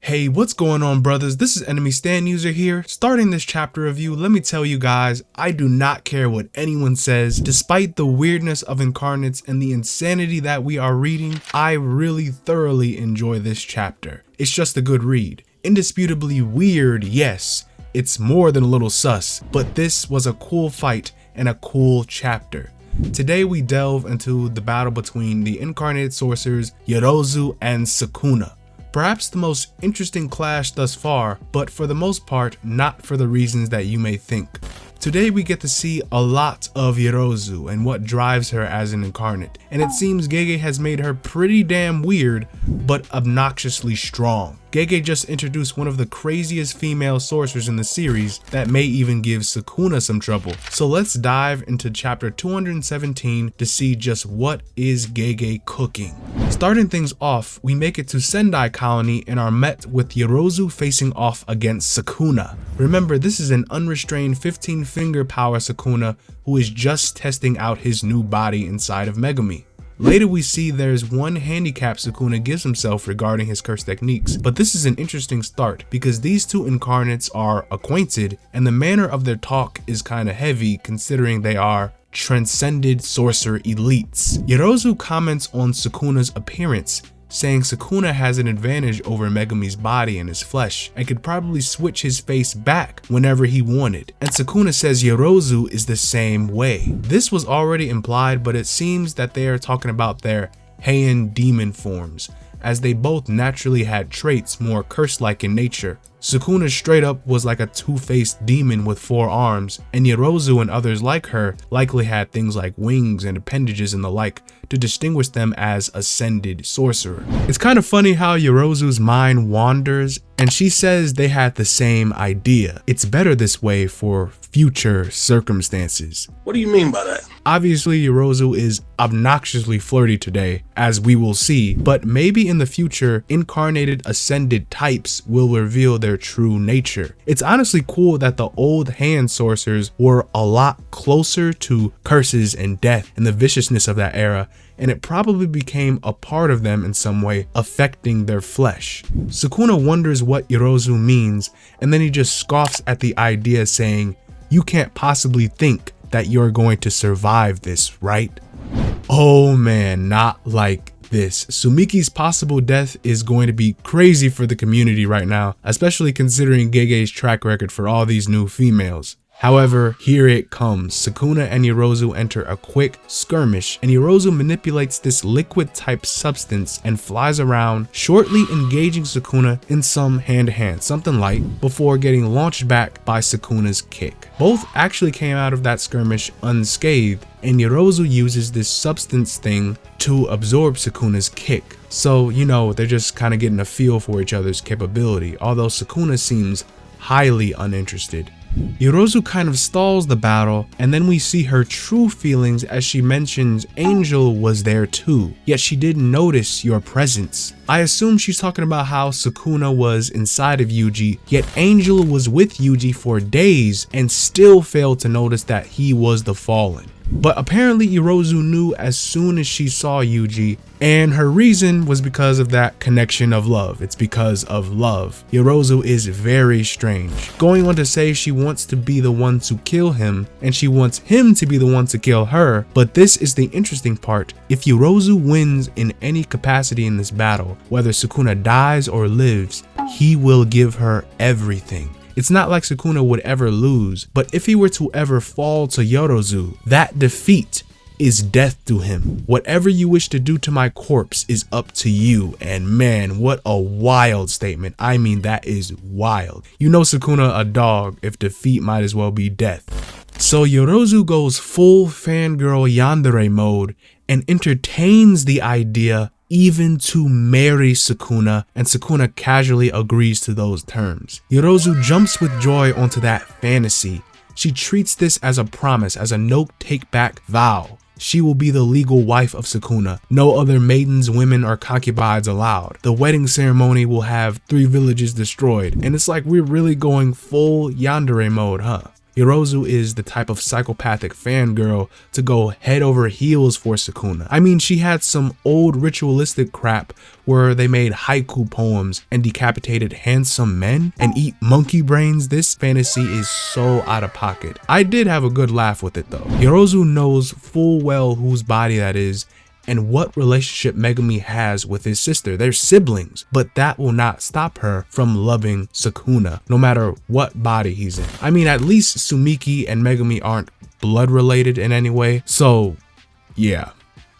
Hey, what's going on, brothers? This is Enemy Stand User here. Starting this chapter review, let me tell you guys, I do not care what anyone says. Despite the weirdness of incarnates and the insanity that we are reading, I really thoroughly enjoy this chapter. It's just a good read. Indisputably weird, yes. It's more than a little sus, but this was a cool fight and a cool chapter. Today we delve into the battle between the incarnated sorcerers Yorozu and Sukuna. Perhaps the most interesting clash thus far, but for the most part, not for the reasons that you may think. Today we get to see a lot of Yorozu and what drives her as an incarnate, and it seems Gege has made her pretty damn weird, but obnoxiously strong. Gege just introduced one of the craziest female sorcerers in the series that may even give Sukuna some trouble. So let's dive into chapter 217 to see just what is Gege cooking. Starting things off, we make it to Sendai Colony and are met with Yorozu facing off against Sukuna. Remember, this is an unrestrained 15-finger power Sukuna who is just testing out his new body inside of Megumi. Later we see there's one handicap Sukuna gives himself regarding his curse techniques, but this is an interesting start because these two incarnates are acquainted and the manner of their talk is kinda heavy considering they are transcended sorcerer elites. Yorozu comments on Sukuna's appearance, saying Sukuna has an advantage over Megumi's body and his flesh and could probably switch his face back whenever he wanted, and Sukuna says Yorozu is the same way. This was already implied, but it seems that they are talking about their Heian demon forms, as they both naturally had traits more curse-like in nature. Sukuna straight up was like a two-faced demon with 4 arms, and Yorozu and others like her likely had things like wings and appendages and the like to distinguish them as ascended sorcerer. It's kind of funny how Yorozu's mind wanders and she says they had the same idea. It's better this way for future circumstances. What do you mean by that? Obviously, Yorozu is obnoxiously flirty today, as we will see, but maybe in the future, incarnated ascended types will reveal their true nature. It's honestly cool that the old hand sorcerers were a lot closer to curses and death and the viciousness of that era, and it probably became a part of them in some way, affecting their flesh. Sukuna wonders what Yorozu means, and then he just scoffs at the idea, saying, "You can't possibly think that you're going to survive this, right?" Oh man, not like this. Sumiki's possible death is going to be crazy for the community right now, especially considering Gege's track record for all these new females. However, here it comes. Sukuna and Yorozu enter a quick skirmish, and Yorozu manipulates this liquid type substance and flies around, shortly engaging Sukuna in some hand-to-hand, something light, before getting launched back by Sukuna's kick. Both actually came out of that skirmish unscathed, and Yorozu uses this substance thing to absorb Sukuna's kick. So, you know, they're just kind of getting a feel for each other's capability, although Sukuna seems highly uninterested. Yorozu kind of stalls the battle, and then we see her true feelings as she mentions Angel was there too, yet she didn't notice your presence. I assume she's talking about how Sukuna was inside of Yuji, yet Angel was with Yuji for days and still failed to notice that he was the fallen. But apparently Yorozu knew as soon as she saw Yuji, and her reason was because of that connection of love. It's because of love. Yorozu is very strange, going on to say she wants to be the one to kill him, and she wants him to be the one to kill her. But this is the interesting part. If Yorozu wins in any capacity in this battle, whether Sukuna dies or lives, he will give her everything. It's not like Sukuna would ever lose, but if he were to ever fall to Yorozu, that defeat is death to him. Whatever you wish to do to my corpse is up to you. And man, what a wild statement. I mean, that is wild. You know Sukuna a dog, if defeat might as well be death. So Yorozu goes full fangirl yandere mode and entertains the idea even to marry Sukuna, and Sukuna casually agrees to those terms. Yorozu jumps with joy onto that fantasy. She treats this as a promise, as a no-take-back vow. She will be the legal wife of Sukuna. No other maidens, women, or concubines allowed. The wedding ceremony will have 3 villages destroyed, and it's like we're really going full yandere mode, huh? Yorozu is the type of psychopathic fangirl to go head over heels for Sukuna. I mean, she had some old ritualistic crap where they made haiku poems and decapitated handsome men and eat monkey brains. This fantasy is so out of pocket. I did have a good laugh with it though. Yorozu knows full well whose body that is and what relationship Megumi has with his sister. They're siblings, but that will not stop her from loving Sukuna, no matter what body he's in. I mean, at least Sumiki and Megumi aren't blood related in any way, so yeah.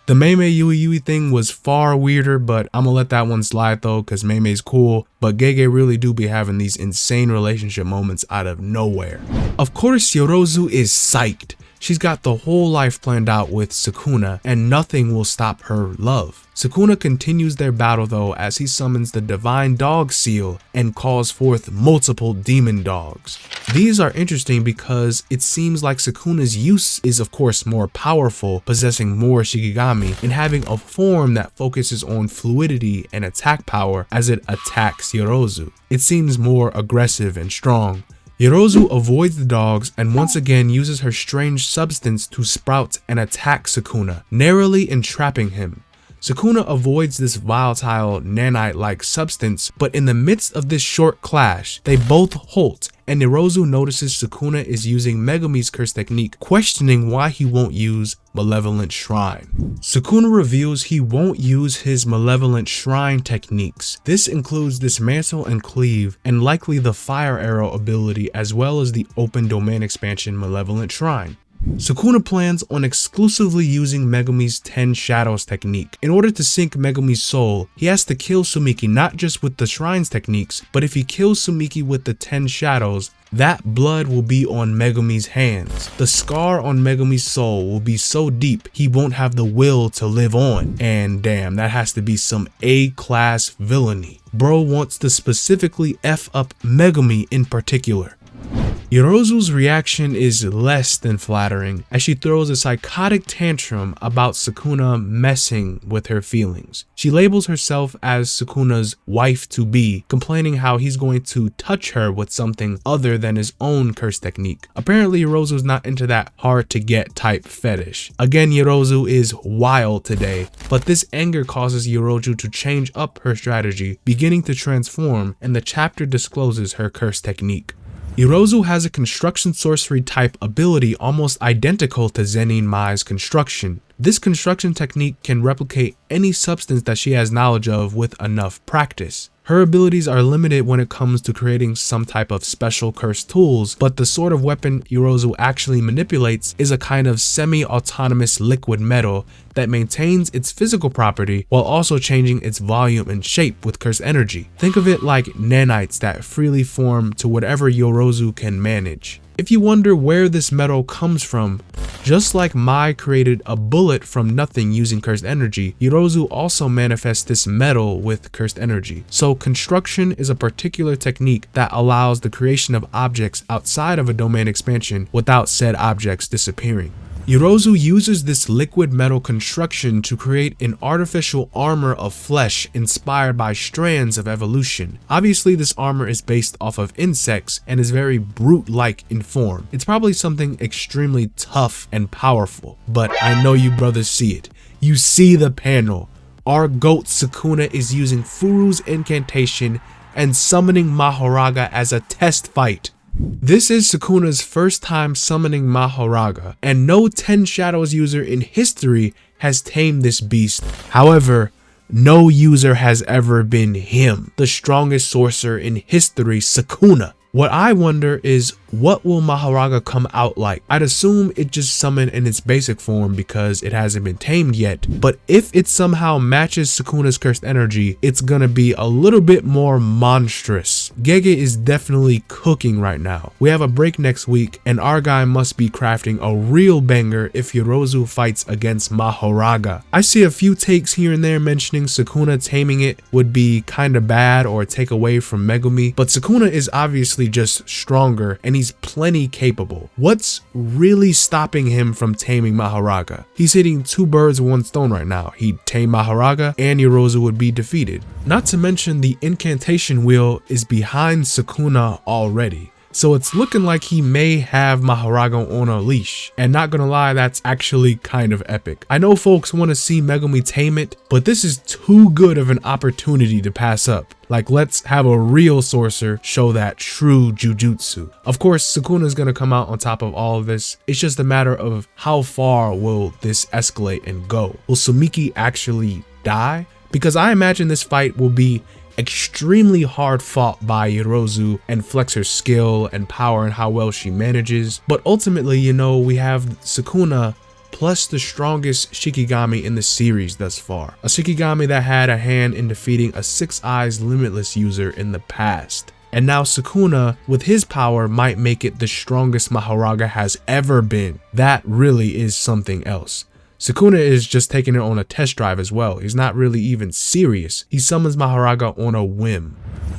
The Mei Yui Yui thing was far weirder, but I'm gonna let that one slide though, cause Mei's cool, but Gege really do be having these insane relationship moments out of nowhere. Of course, Yorozu is psyched. She's got the whole life planned out with Sukuna, and nothing will stop her love. Sukuna continues their battle though as he summons the divine dog seal and calls forth multiple demon dogs. These are interesting because it seems like Sukuna's use is of course more powerful, possessing more Shikigami and having a form that focuses on fluidity and attack power as it attacks Yorozu. It seems more aggressive and strong. Yorozu avoids the dogs and once again uses her strange substance to sprout and attack Sukuna, narrowly entrapping him. Sukuna avoids this volatile nanite-like substance, but in the midst of this short clash, they both halt and Yorozu notices Sukuna is using Megumi's curse technique, questioning why he won't use Malevolent Shrine. Sukuna reveals he won't use his Malevolent Shrine techniques. This includes Dismantle and Cleave, and likely the Fire Arrow ability as well as the Open Domain expansion Malevolent Shrine. Sukuna plans on exclusively using Megumi's 10 Shadows technique. In order to sink Megumi's soul, he has to kill Sumiki not just with the Shrines techniques, but if he kills Sumiki with the 10 Shadows, that blood will be on Megumi's hands. The scar on Megumi's soul will be so deep he won't have the will to live on. And damn, that has to be some A-class villainy. Bro wants to specifically F up Megumi in particular. Yorozu's reaction is less than flattering as she throws a psychotic tantrum about Sukuna messing with her feelings. She labels herself as Sukuna's wife-to-be, complaining how he's going to touch her with something other than his own curse technique. Apparently Yorozu's not into that hard-to-get type fetish. Again, Yorozu is wild today, but this anger causes Yorozu to change up her strategy, beginning to transform, and the chapter discloses her curse technique. Yorozu has a construction sorcery type ability almost identical to Zenin Mai's construction. This construction technique can replicate any substance that she has knowledge of with enough practice. Her abilities are limited when it comes to creating some type of special curse tools, but the sort of weapon Yorozu actually manipulates is a kind of semi-autonomous liquid metal that maintains its physical property while also changing its volume and shape with curse energy. Think of it like nanites that freely form to whatever Yorozu can manage. If you wonder where this metal comes from, just like Mai created a bullet from nothing using cursed energy, Yorozu also manifests this metal with cursed energy. So construction is a particular technique that allows the creation of objects outside of a domain expansion without said objects disappearing. Yorozu uses this liquid metal construction to create an artificial armor of flesh inspired by strands of evolution. Obviously, this armor is based off of insects and is very brute-like in form. It's probably something extremely tough and powerful, but I know you brothers see it. You see the panel. Our goat Sukuna is using Furu's incantation and summoning Mahoraga as a test fight. This is Sukuna's first time summoning Mahoraga, and no 10 Shadows user in history has tamed this beast. However, no user has ever been him, the strongest sorcerer in history, Sukuna. What I wonder is, what will Mahoraga come out like? I'd assume it just summoned in its basic form because it hasn't been tamed yet, but if it somehow matches Sukuna's cursed energy, it's gonna be a little bit more monstrous. Gege is definitely cooking right now. We have a break next week, and our guy must be crafting a real banger if Yorozu fights against Mahoraga. I see a few takes here and there mentioning Sukuna taming it would be kinda bad or take away from Megumi, but Sukuna is obviously just stronger and he's plenty capable. What's really stopping him from taming Mahoraga? He's hitting 2 birds with 1 stone right now. He'd tame Mahoraga and Yorozu would be defeated. Not to mention the incantation wheel is behind Sukuna already. So it's looking like he may have Mahoraga on a leash. And not gonna lie, that's actually kind of epic. I know folks want to see Megumi tame it, but this is too good of an opportunity to pass up. Like, let's have a real sorcerer show that true Jujutsu. Of course, Sukuna is gonna come out on top of all of this. It's just a matter of how far will this escalate and go. Will Sumiki actually die? Because I imagine this fight will be extremely hard fought by Yorozu and flex her skill and power and how well she manages. But ultimately, you know, we have Sukuna plus the strongest Shikigami in the series thus far. A Shikigami that had a hand in defeating a 6 Eyes Limitless user in the past. And now Sukuna, with his power, might make it the strongest Mahoraga has ever been. That really is something else. Sukuna is just taking it on a test drive as well. He's not really even serious. He summons Mahoraga on a whim.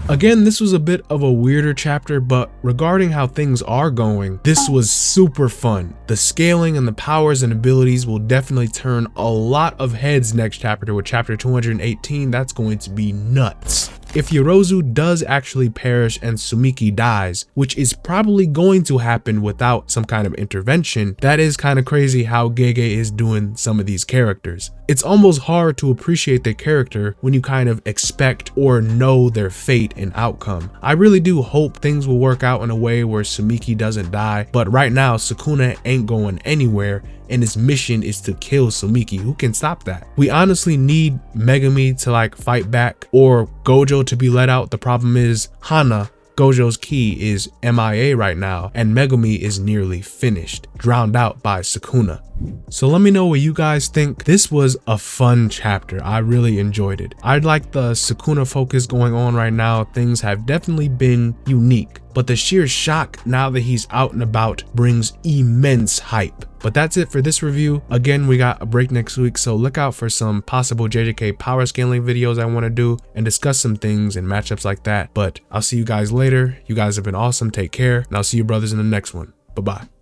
Again, this was a bit of a weirder chapter, but regarding how things are going, this was super fun. The scaling and the powers and abilities will definitely turn a lot of heads next chapter. With chapter 218, that's going to be nuts. If Yorozu does actually perish and Sumiki dies, which is probably going to happen without some kind of intervention, that is kind of crazy how Gege is doing some of these characters. It's almost hard to appreciate their character when you kind of expect or know their fate and outcome. I really do hope things will work out in a way where Sumiki doesn't die, but right now Sukuna ain't going anywhere and his mission is to kill Sumiki. Who can stop that? We honestly need Megumi to like fight back or Gojo to be let out. The problem is Hana, Gojo's key, is MIA right now, and Megumi is nearly finished, drowned out by Sukuna. So let me know what you guys think. This was a fun chapter. I really enjoyed it. I like the Sukuna focus going on right now. Things have definitely been unique, but the sheer shock now that he's out and about brings immense hype. But that's it for this review. Again, we got a break next week, so look out for some possible JJK power scaling videos I want to do and discuss some things and matchups like that. But I'll see you guys later. You guys have been awesome. Take care, and I'll see you brothers in the next one. Bye-bye.